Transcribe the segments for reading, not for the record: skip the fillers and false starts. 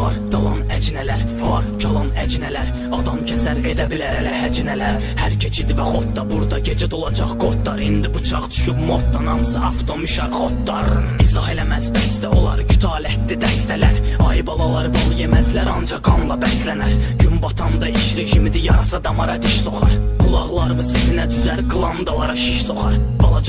dar, dalan əcinələr, var, kalan əcinələr, adam kəsər edə bilər elə həcinələr. Hər keçidi və xodda burada gecə dolacaq qodlar, indi bıçaq düşüb moddan, hamısı avtomişar xodlar. İzah eləməz bəstə olar, kütalətdi dəstələr, ay balaları bal yeməzlər, ancaq qanla bəslənər. Gün batanda iş rejimidir, yarasa damara diş soxar, qulaqlarımı sepinə düzər, qlandalara şiş soxar.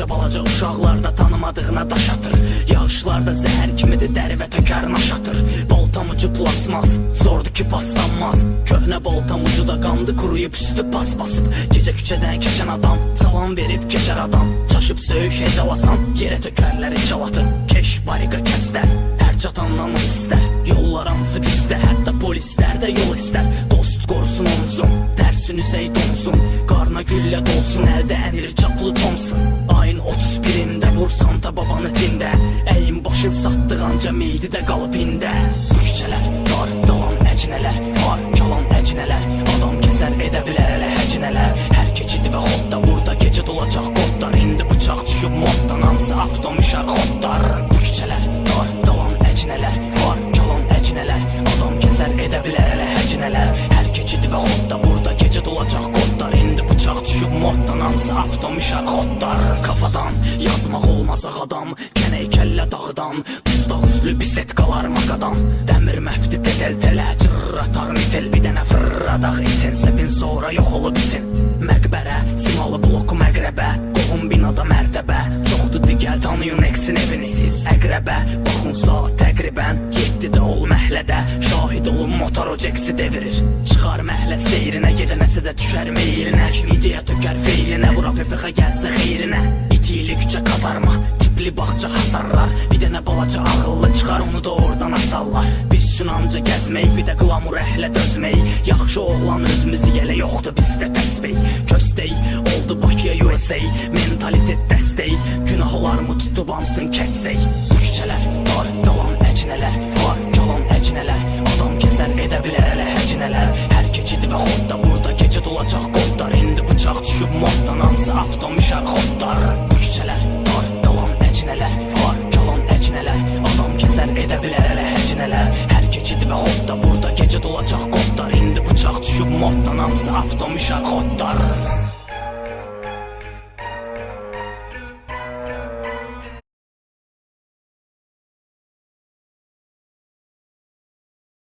Balaca uşaqlarda tanımadığına daş atır, yağışlarda zəhər kimidir, dəri və tökər naş atır. Baltamucu plasmas, zordur ki paslanmaz, köhnə baltamucu da qandı, quruyub üstü pas basıb. Gecə küçədən keçən adam, salam verib keçər adam, çaşıb söyüş hecalasan, yerə tökərlər hecalatı. Keş bariqa kəslər, hər çatandan o istər, yollar hamısı pisdə, hətta polislər də yol istər. Dost qorusun omzum, dərsinüzə donsun, qarna güllə dolsun, əldə ənilir çaplı Thompson. Ayın 31-ində vursan da baban etində, əyin başın satdıq anca meydi də qalıb ində. Bu küçələr dar, dalan əcinələr, var, kalan əcinələr, adam kəsər edə bilər elə həcinələr. Hər keçidi və xodda burada gecə dolacaq qodlar, indi bıçaq düşüb moddan, hamısı avtomişar xodlar. Bu küçələr dar, dalan əcinələr, var, kalan əcinələr, adam kəsər edə bilər elə həcinələr. Hər keçidi və xodda burada gecə dolacaq qodlar, indi bıçaq düşüb moddan, hamısı avtomişar xodlar. Kafadan yazmaq olmaz ağadam, kənək kəllə dağdan, dustaq üzlü bisetkalar maqadan, dəmir məfti tətəl-tələ, cırr atar mitel, bir dənə fırradaq itin, səpin sonra yox olub itin. Məqbərə, simalı bloku məqrəbə, qohum binada mərtəbə, çoxdur digər tanıyın eksin evini siz əqrəbə. Baxın saat təqribən 7-də ol məhlədə, şahid olun motor oceksi devirir, çıxar məhlə seyrinə, gecə nəsə də düşər meylinə, ideya tökər feylinə, vura PPX gəlsə xeyrinə. İtili küçə kazarma, tipli baxça hasarlar, bir dənə balaca ağıllı çıxar, onu da oradan asarlar. Biz üçün anca gəzmək, bir də qlamur əhlə dözmək, yaxşı oğlan özümüzü yelə yoxdur bizdə təsbih. Köstək oldu Bakıya USA, mentalitet dəstək, günahlarımı tutub hamsın kəssək. Bu küçələr dar, dalan əcinələr, var, kalan əcinələr, adam kəsər edə bilər elə həcinələr. Hər keçidi və xodda burada gecə dolacaq qodlar, indi bıçaq düşüb moddan, hamısı avtomişar xodlar. Bu küçələr dar, dalan əcinələr, var, kalan əcinələr, adam kəsər edə bilər elə həcinələr. Hər keçidi və xodda burada gecə dolacaq qodlar, indi bıçaq düşüb moddan, hamısı avtomişar xodlar.